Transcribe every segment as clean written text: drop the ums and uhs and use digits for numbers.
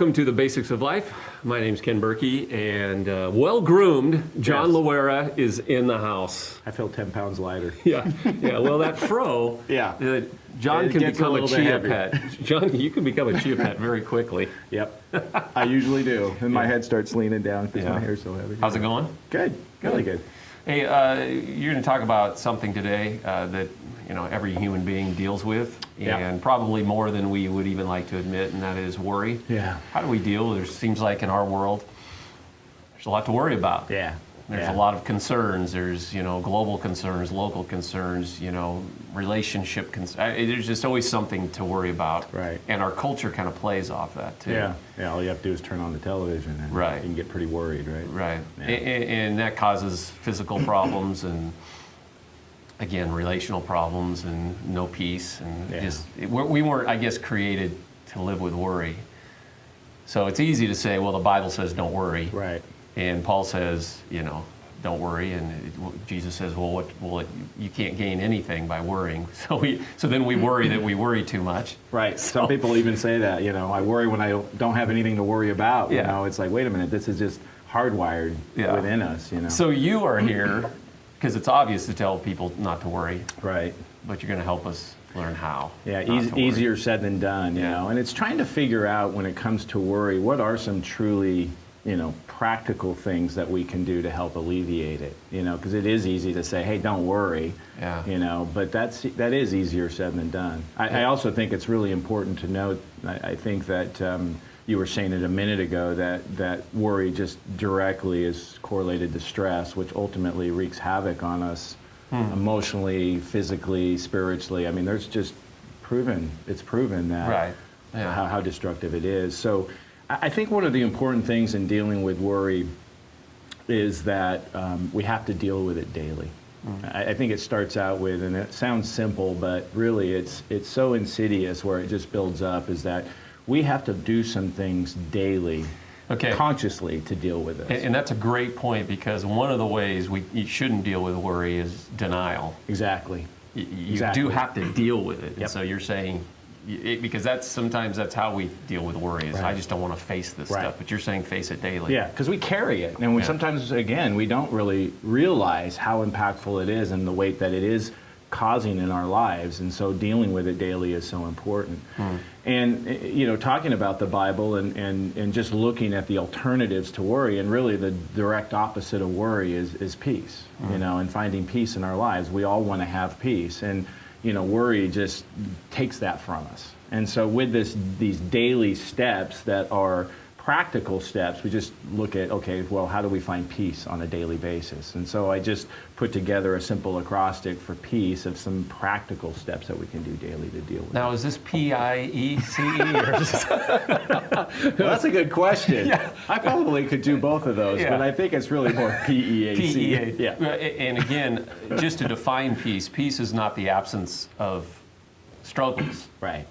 welcome to the Basics of Life. My name's Ken Burkey, and well-groomed John Loera is in the house. I feel 10 pounds lighter. Yeah. Well, that fro, John can become a chia pet. John, you can become a chia pet very quickly. Yep, I usually do. And my head starts leaning down because my hair's so heavy. How's it going? Good, really good. Hey, you're going to talk about something today that every human being deals with, and probably more than we would even like to admit, and that is worry. Yeah. How do we deal with it? It seems like in our world, there's a lot to worry about. Yeah. There's a lot of concerns. There's, global concerns, local concerns, relationship concerns. There's just always something to worry about. Right. And our culture kind of plays off that, too. Yeah. All you have to do is turn on the television and you can get pretty worried, right? Right. Yeah. And that causes physical problems and, again, relational problems and no peace. And we weren't, I guess, created to live with worry. So it's easy to say, well, the Bible says don't worry. Right. And Paul says, don't worry. And Jesus says, well, you can't gain anything by worrying. So then we worry that we worry too much. Right. Some people even say that, I worry when I don't have anything to worry about. Yeah. It's like, wait a minute, this is just hardwired within us, So you are here because it's obvious to tell people not to worry. Right. But you're going to help us learn how. Yeah, easier said than done, you know. And it's trying to figure out when it comes to worry, what are some truly, practical things that we can do to help alleviate it, because it is easy to say, hey, don't worry, but that is easier said than done. I also think it's really important to note, I think that you were saying it a minute ago, that worry just directly is correlated to stress, which ultimately wreaks havoc on us emotionally, physically, spiritually. I mean, it's proven that how destructive it is. So I think one of the important things in dealing with worry is that we have to deal with it daily. I think it starts out with, and it sounds simple, but really it's so insidious where it just builds up, is that we have to do some things daily, consciously, to deal with it. And that's a great point, because one of the ways you shouldn't deal with worry is denial. Exactly. You do have to deal with it. And so you're saying, because sometimes that's how we deal with worry, is I just don't want to face this stuff. But you're saying face it daily. Yeah, because we carry it. And sometimes, again, we don't really realize how impactful it is and the weight that it is causing in our lives. And so dealing with it daily is so important. And, talking about the Bible and just looking at the alternatives to worry, and really the direct opposite of worry is peace, and finding peace in our lives. We all want to have peace. And worry just takes that from us. And so with these daily steps that are practical steps, we just look at, how do we find peace on a daily basis? And so I just put together a simple acrostic for peace of some practical steps that we can do daily to deal with it. Now, is this P-I-E-C-E? Or is well, that's a good question. I probably could do both of those, but I think it's really more P-E-A-C. P-E-A. And again, just to define peace is not the absence of struggles. Right.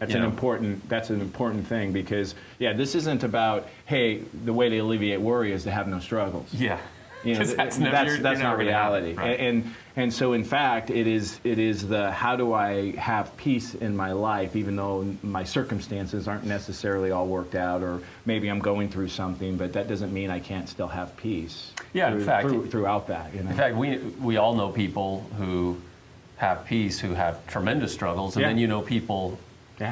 That's an important thing, because this isn't about, hey, the way to alleviate worry is to have no struggles. Yeah. That's not reality. Right. And so in fact it is the, how do I have peace in my life even though my circumstances aren't necessarily all worked out, or maybe I'm going through something, but that doesn't mean I can't still have peace. Throughout that. In fact, we all know people who have peace who have tremendous struggles, and then people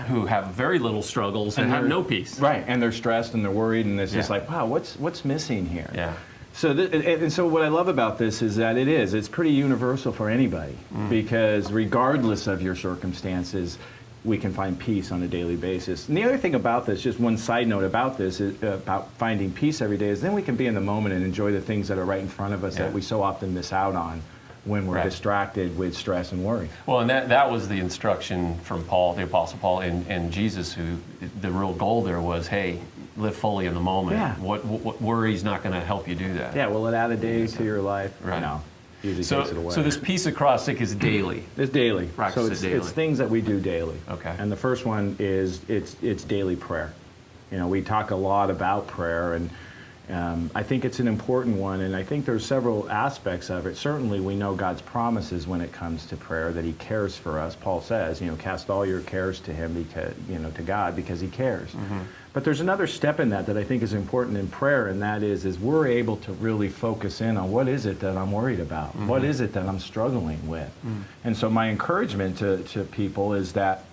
who have very little struggles and have no peace. Right, and they're stressed and they're worried, and it's just like, wow, what's missing here? Yeah. So and so what I love about this is that it's pretty universal for anybody, because regardless of your circumstances, we can find peace on a daily basis. And the other thing about this, just one side note about this, is about finding peace every day, is then we can be in the moment and enjoy the things that are right in front of us that we so often miss out on when we're distracted with stress and worry. Well, and that was the instruction from Paul, the Apostle Paul, and Jesus, who the real goal there was, hey, live fully in the moment. Yeah. What worry's not going to help you do that? Yeah, will it add a day to your life? Right. No. Usually takes it away. So this peace acrostic is daily. It's daily. Practice it daily. It's things that we do daily. Okay. And the first one is it's daily prayer. We talk a lot about prayer, and I think it's an important one, and I think there's several aspects of it. Certainly we know God's promises when it comes to prayer, that he cares for us. Paul says, cast all your cares to him, because, to God, because he cares. But there's another step in that I think is important in prayer, and that is we're able to really focus in on what is it that I'm worried about? Mm-hmm. What is it that I'm struggling with? Mm-hmm. And so my encouragement to people is that,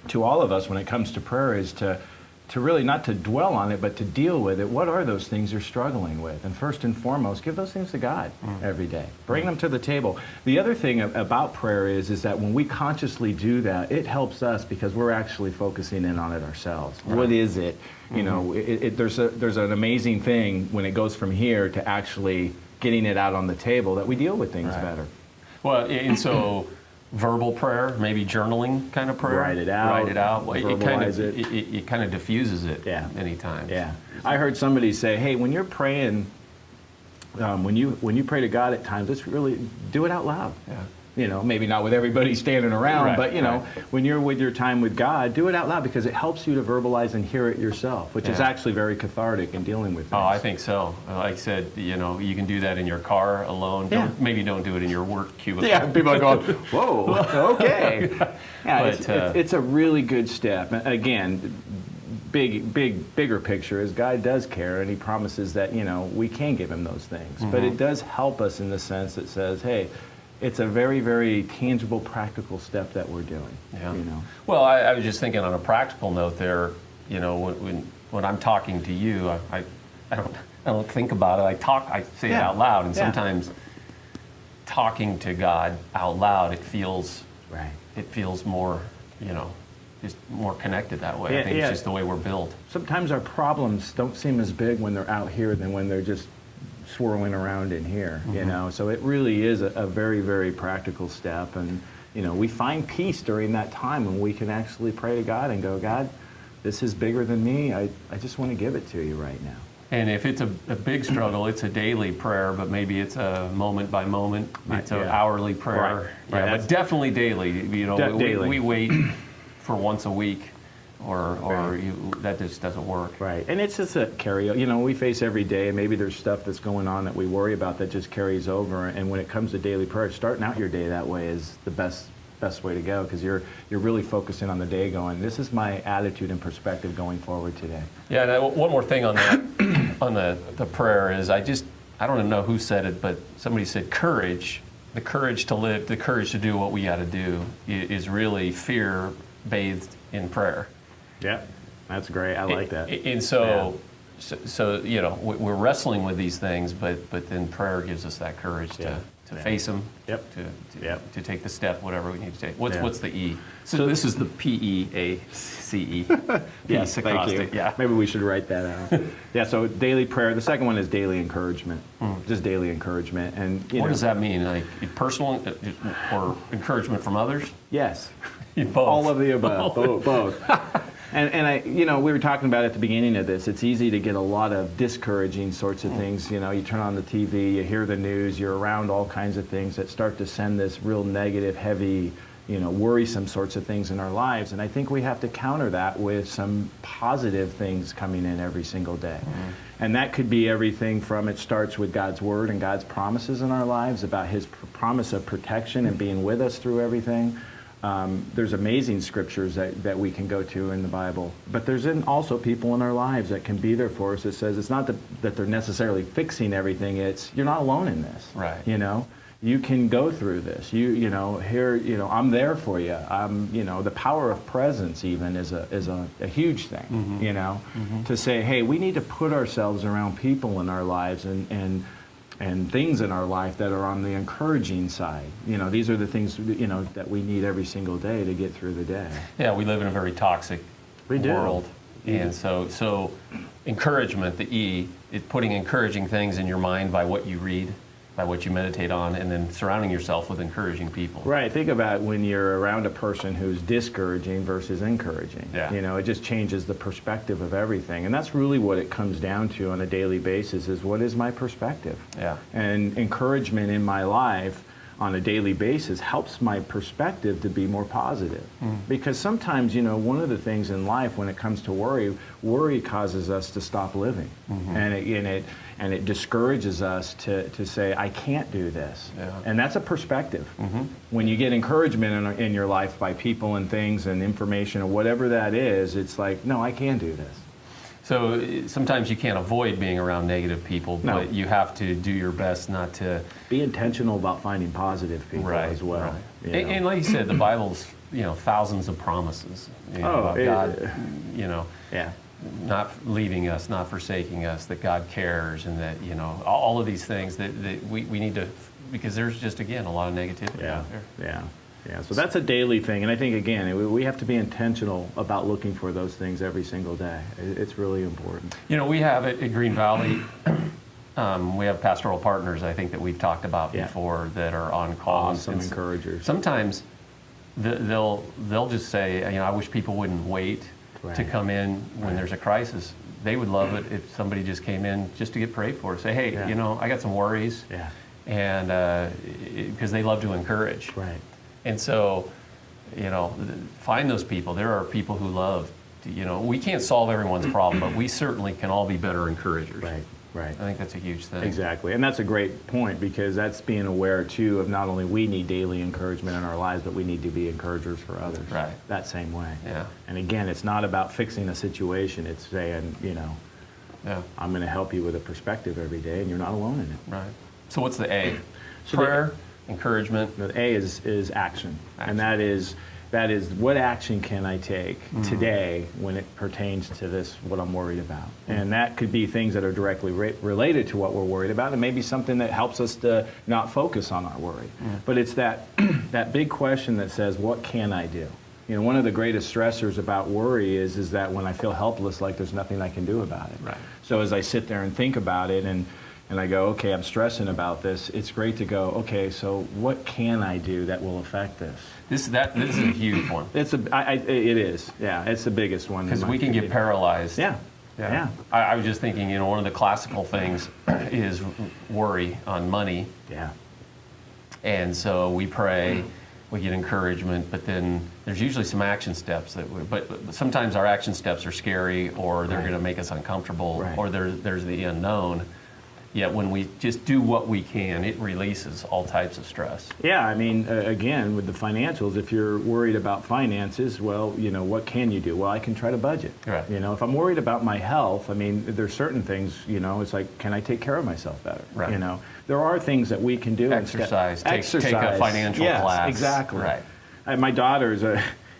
to all of us when it comes to prayer, is to really not to dwell on it, but to deal with it. What are those things you're struggling with? And first and foremost, give those things to God every day. Bring them to the table. The other thing about prayer is that when we consciously do that, it helps us because we're actually focusing in on it ourselves. Right. What is it? You know, there's an amazing thing when it goes from here to actually getting it out on the table that we deal with things better. Well, and so verbal prayer, maybe journaling kind of prayer. Write it out. Well, it kind of diffuses it many times. Yeah. I heard somebody say, hey, when you're praying, when you pray to God at times, let's really do it out loud. Yeah. You know, maybe not with everybody standing around, but, you know, when you're with your time with God, do it out loud because it helps you to verbalize and hear it yourself, which is actually very cathartic in dealing with things. Oh, I think so. Like I said, you know, you can do that in your car alone. Maybe don't do it in your work cubicle. Yeah, people are going, whoa, okay. It's a really good step. Again, bigger picture is God does care, and he promises that, you know, we can give him those things. Mm-hmm. But it does help us in the sense that says, hey, it's a very, very tangible, practical step that we're doing. Yeah. You know. Well, I was just thinking on a practical note there. You know, when I'm talking to you, I don't think about it. I say it out loud, and sometimes talking to God out loud, it feels more, you know, just more connected that way. I think it's just the way we're built. Sometimes our problems don't seem as big when they're out here than when they're just swirling around in here, you know. So it really is a very, very practical step, and you know, we find peace during that time when we can actually pray to God and go, God, this is bigger than me. I just want to give it to you right now. And if it's a big struggle, it's a daily prayer, but maybe it's a moment by moment. It's an hourly prayer. Right. Yeah, but definitely daily. You know, daily. We wait for once a week. That just doesn't work. Right, and it's just a you know, we face every day, and maybe there's stuff that's going on that we worry about that just carries over. And when it comes to daily prayer, starting out your day that way is the best way to go, because you're really focusing on the day, going, this is my attitude and perspective going forward today. Yeah, and one more thing on that, on the prayer is I don't know who said it, but somebody said courage, the courage to live, the courage to do what we got to do is really fear bathed in prayer. Yeah, that's great. I like that. And so you know, we're wrestling with these things, but then prayer gives us that courage to face them, to take the step, whatever we need to take. What's the E? So this is the PEACE. Yes, thank you. Yeah. Maybe we should write that out. So daily prayer. The second one is daily encouragement. Just daily encourament. And what does that mean? Like personal or encouragement from others? Yes. Both. All of the above. Both. And I, you know, we were talking about at the beginning of this, it's easy to get a lot of discouraging sorts of things. You know, you turn on the TV, you hear the news, you're around all kinds of things that start to send this real negative, heavy, you know, worrisome sorts of things in our lives. And I think we have to counter that with some positive things coming in every single day. And that could be everything from, it starts with God's Word and God's promises in our lives about His promise of protection and being with us through everything. There's amazing scriptures that we can go to in the Bible, but there's also people in our lives that can be there for us. That says it's not that they're necessarily fixing everything. It's you're not alone in this. Right. You know, you can go through this. You know, here, you know, I'm there for you. You know, the power of presence even is a huge thing. You know, to say, hey, we need to put ourselves around people in our lives and things in our life that are on the encouraging side. You know, these are the things, you know, that we need every single day to get through the day. Yeah, we live in a very toxic world. And so encouragement, the E, is putting encouraging things in your mind by what you read, by what you meditate on, and then surrounding yourself with encouraging people. Right. Think about when you're around a person who's discouraging versus encouraging. Yeah. You know, it just changes the perspective of everything. And that's really what it comes down to on a daily basis is what is my perspective? Yeah. And encouragement in my life on a daily basis helps my perspective to be more positive. Because sometimes, you know, one of the things in life when it comes to worry causes us to stop living. And it discourages us to say, I can't do this. Yeah. And that's a perspective. When you get encouragement in your life by people and things and information or whatever that is, it's like, no, I can do this. So sometimes you can't avoid being around negative people, No. but you have to do your best not to. Be intentional about finding positive people as well. Right. You know? And like you said, the Bible's, thousands of promises about God, Yeah. not leaving us, not forsaking us, that God cares, and that, all of these things that we need to, because there's just, again, a lot of negativity out there. Yeah, so that's a daily thing, and I think, again, we have to be intentional about looking for those things every single day. It's really important. We have at Green Valley, we have pastoral partners, I think, that we've talked about before, that are on call. Awesome encouragers. Sometimes they'll just say, I wish people wouldn't wait to come in when there's a crisis. They would love it if somebody just came in just to get prayed for. Say, hey, I got some worries. Yeah. And because they love to encourage. Right. And so, find those people. There are people who love, we can't solve everyone's problem, but we certainly can all be better encouragers. Right. I think that's a huge thing. Exactly. And that's a great point, because that's being aware, too, of not only we need daily encouragement in our lives, but we need to be encouragers for others. Right. That same way. Yeah. And again, it's not about fixing a situation. It's saying, I'm going to help you with a perspective every day, and you're not alone in it. Right. So what's the A? So Prayer, encouragement. The A is action. And that is what action can I take today when it pertains to this, what I'm worried about. And that could be things that are directly related to what we're worried about, and maybe something that helps us to not focus on our worry. But it's that that big question that says, what can I do? One of the greatest stressors about worry is that when I feel helpless, like there's nothing I can do about it. Right. So as I sit there and think about it, and I go, okay, I'm stressing about this, it's great to go, okay, so what can I do that will affect this? This is a huge one. It is. Yeah, it's the biggest one. Because we can get paralyzed. Yeah. I was just thinking, one of the classical things is worry on money. Yeah. And so we pray, we get encouragement, but then there's usually some action steps but sometimes our action steps are scary, or they're going to make us uncomfortable, or there's the unknown. Yet when we just do what we can, it releases all types of stress. Yeah, I mean, again, with the financials, if you're worried about finances, well, what can you do? Well, I can try to budget. Right. If I'm worried about my health, I mean, there's certain things, it's like, can I take care of myself better? Right. There are things that we can do. Exercise. Take a financial class. Exactly. Right. My daughter's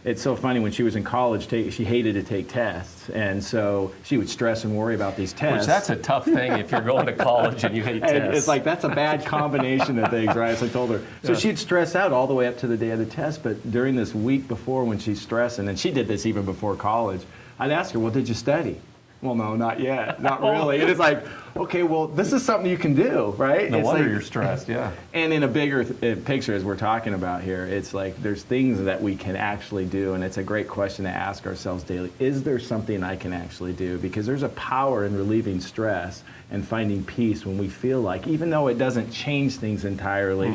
it's so funny, when she was in college, she hated to take tests, and so she would stress and worry about these tests. Which, that's a tough thing if you're going to college and you hate tests. It's like, that's a bad combination of things, right? So I told her. So she'd stress out all the way up to the day of the test, but during this week before, when she's stressing, and she did this even before college, I'd ask her, well, did you study? Well, no, not yet, not really. And it's like, okay, well, this is something you can do, right? No it's wonder like, you're stressed, yeah. And in a bigger picture, as we're talking about here, it's like there's things that we can actually do, and it's a great question to ask ourselves daily. Is there something I can actually do? Because there's a power in relieving stress and finding peace when we feel like, even though it doesn't change things entirely,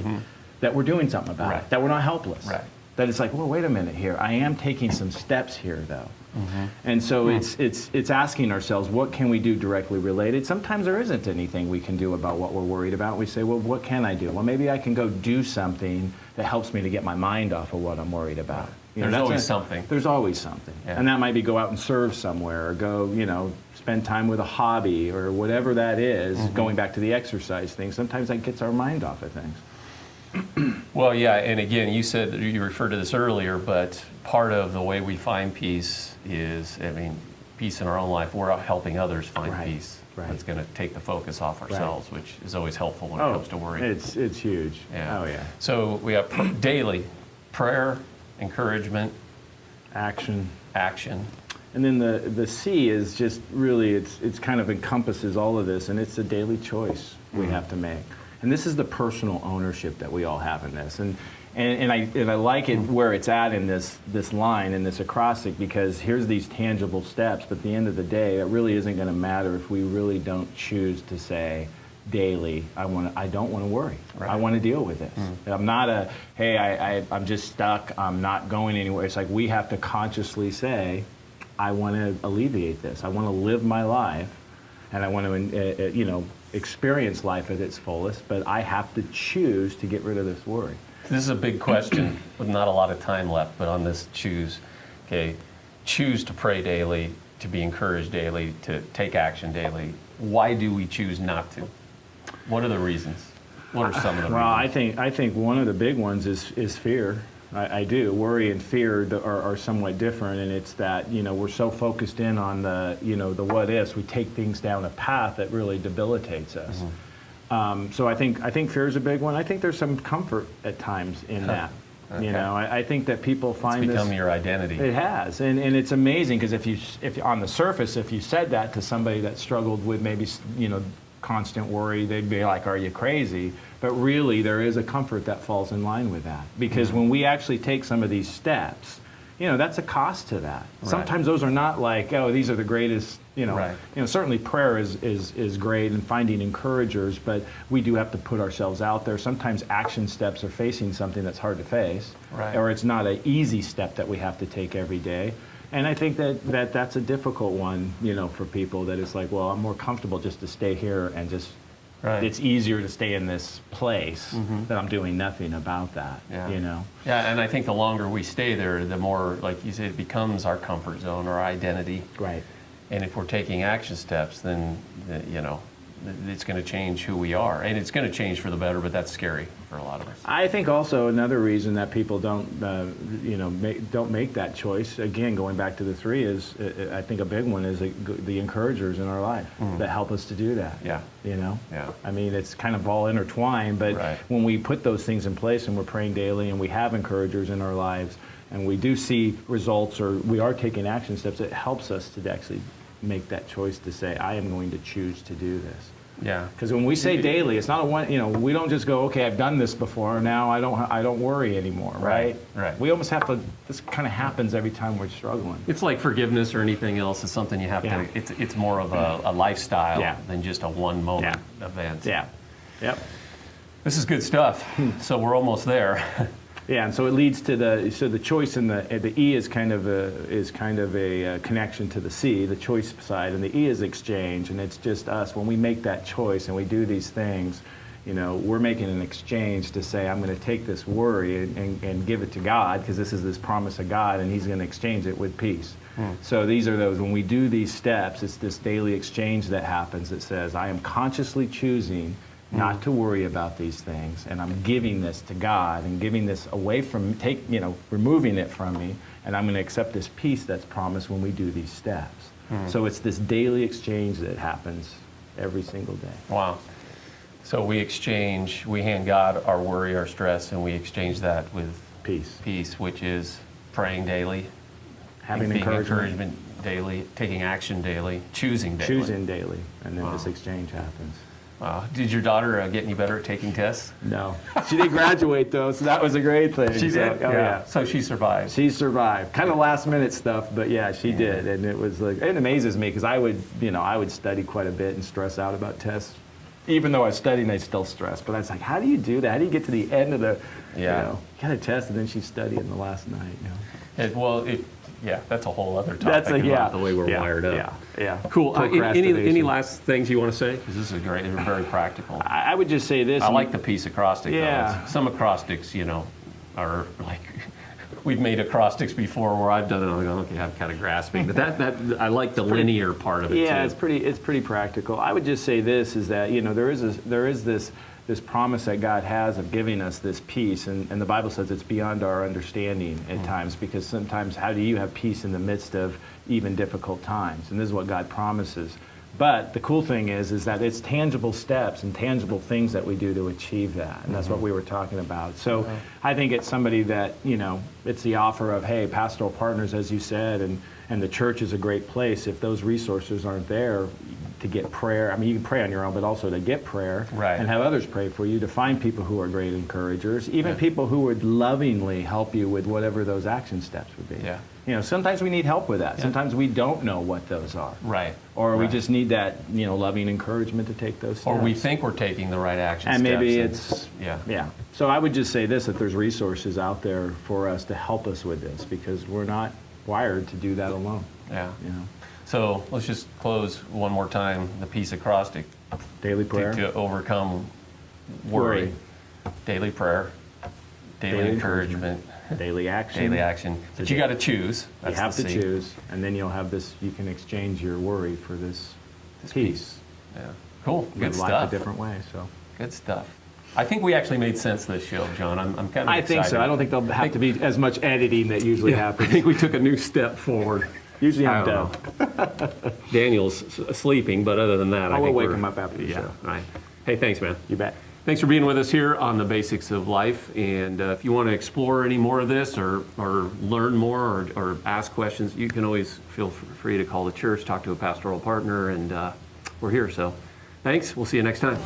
that we're doing something about it, that we're not helpless. Right. That it's like, well, wait a minute here. I am taking some steps here, though. And so it's asking ourselves, what can we do directly related? Sometimes there isn't anything we can do about what we're worried about. We say, well, what can I do? Well, maybe I can go do something that helps me to get my mind off of what I'm worried about. There's always something. There's always something. Yeah. And that might be go out and serve somewhere, or go, spend time with a hobby, or whatever that is, going back to the exercise thing. Sometimes that gets our mind off of things. Well, yeah, and again, you said that you referred to this earlier, but part of the way we find peace is, peace in our own life. We're out helping others find peace. That's going to take the focus off ourselves, which is always helpful when it comes to worry. It's huge. Yeah. Oh, yeah. So we have daily prayer, encouragement, action. And then the C is just really, it's kind of encompasses all of this, and it's a daily choice we have to make. And this is the personal ownership that we all have in this. And I like it where it's at in this line, in this acrostic, because here's these tangible steps, but at the end of the day, it really isn't going to matter if we really don't choose to say daily, I don't want to worry. I want to deal with this. I'm not I'm just stuck, I'm not going anywhere. It's like we have to consciously say, I want to alleviate this. I want to live my life, and I want to, experience life at its fullest, but I have to choose to get rid of this worry. This is a big question with not a lot of time left, but on this choose to pray daily, to be encouraged daily, to take action daily. Why do we choose not to? What are the reasons? What are some of the Well, reasons? I think one of the big ones is fear. I do. Worry and fear are somewhat different, and it's that, we're so focused in on the, the what ifs, we take things down a path that really debilitates us. So I think fear is a big one. I think there's some comfort at times in that. Okay. I think that people find It's become this. your identity. It has, and it's amazing because if on the surface, if you said that to somebody that struggled with maybe constant worry, they'd be like, "Are you crazy?" But really, there is a comfort that falls in line with that, because when we actually take some of these steps, that's a cost to that. Right. Sometimes those are not like, "Oh, these are the greatest." Right. Certainly prayer is great, and finding encouragers, but we do have to put ourselves out there. Sometimes action steps are facing something that's hard to face, Right. or it's not an easy step that we have to take every day. And I think that's a difficult one, for people, that it's like, well, I'm more comfortable just to stay here and just, Right. it's easier to stay in this place that I'm doing nothing about that, Yeah. Yeah, and I think the longer we stay there, the more, like you said, it becomes our comfort zone, our identity. Right. And if we're taking action steps, then, it's going to change who we are. And it's going to change for the better, but that's scary for a lot of us. I think also another reason that people don't make that choice, again, going back to the three, is I think a big one is the encouragers in our life that help us to do that. Yeah. Yeah. Yeah. I mean, it's kind of all intertwined, but Right. when we put those things in place and we're praying daily and we have encouragers in our lives and we do see results, or we are taking action steps, it helps us to actually make that choice to say, I am going to choose to do this. Yeah. Because when we say daily, it's not a one. We don't just go, okay, I've done this before. Now I don't worry anymore, right? Right. We almost have to. This kind of happens every time we're struggling. It's like forgiveness or anything else. It's something you have Yeah. to. It's more of a lifestyle Yeah. than just a one moment event. Yeah. Yep. This is good stuff. So we're almost there. Yeah, and so it leads to the choice in the E is kind of a connection to the C, the choice side, and the E is exchange, and it's just us. When we make that choice and we do these things, we're making an exchange to say, I'm going to take this worry and give it to God, because this is this promise of God, and He's going to exchange it with peace. So these are those, when we do these steps, it's this daily exchange that happens that says, I am consciously choosing not to worry about these things, and I'm giving this to God and giving this away from, removing it from me, and I'm going to accept this peace that's promised when we do these steps. So it's this daily exchange that happens every single day. Wow. So we hand God our worry, our stress, and we exchange that with Peace. which is praying daily, Having being encouragement daily, taking action daily, choosing daily. Choosing daily, and then this exchange happens. Wow. Did your daughter get any better at taking tests? No. She did graduate, though, so that was a great thing. She did? Oh, yeah. So she survived. She survived. Kind of last minute stuff, but yeah, she did. And it was like, it amazes me, because I would study quite a bit and stress out about tests. Even though I was studying, I still stress. But I was like, how do you do that? How do you get to the end of the, you got a test, and then she's studying the last night, that's a whole other topic about the way we're wired up. Yeah. Cool. Any Procrastination. last things you want to say? Because this is great. They're very practical. I would just say this. I like the piece acrostic. Yeah. Though. Some acrostics, are like, we've made acrostics before where I've done it. I'm going, okay, I'm kind of grasping. But that I like the linear part of it Yeah, too. it's pretty practical. I would just say this is that there is this promise that God has of giving us this peace, and the Bible says it's beyond our understanding at times, because sometimes how do you have peace in the midst of even difficult times? And this is what God promises. But the cool thing is that it's tangible steps and tangible things that we do to achieve that, and that's what we were talking about. So I think it's somebody that, it's the offer of, hey, pastoral partners, as you said, and the church is a great place. If those resources aren't there to get prayer, I mean, you can pray on your own, but also to get prayer and have others pray for you, to find people who are great encouragers, even people who would lovingly help you with whatever those action steps would be. Yeah. Sometimes we need help with that. Sometimes we don't know what those are. Right. Or we just need that, loving encouragement to take those steps. Or we think we're taking the right action and steps. Maybe it's, yeah. So I would just say this, that there's resources out there for us to help us with this, because we're not wired to do that alone. Yeah. So let's just close one more time, the piece acrostic. Daily prayer. To overcome worry. Daily prayer. Daily encouragement. daily action. Daily action. But you got to choose. You That's have the to C. choose, and then you'll have this. You can exchange your worry for this peace. Yeah. Cool. Good Live life stuff. a different way. So. Good stuff. I think we actually made sense of this show, John. I'm kind of I excited. think so. I don't think there'll have to be as much editing that usually I happens. think we took a new step forward. Usually I'm I don't done. Daniel's sleeping, but other than that, I will think wake we're- him up after the show. All right. Hey, thanks, man. You bet. Thanks for being with us here on the Basics of Life. And if you want to explore any more of this or learn more or ask questions, you can always feel free to call the church, talk to a pastoral partner, and we're here. So thanks. We'll see you next time.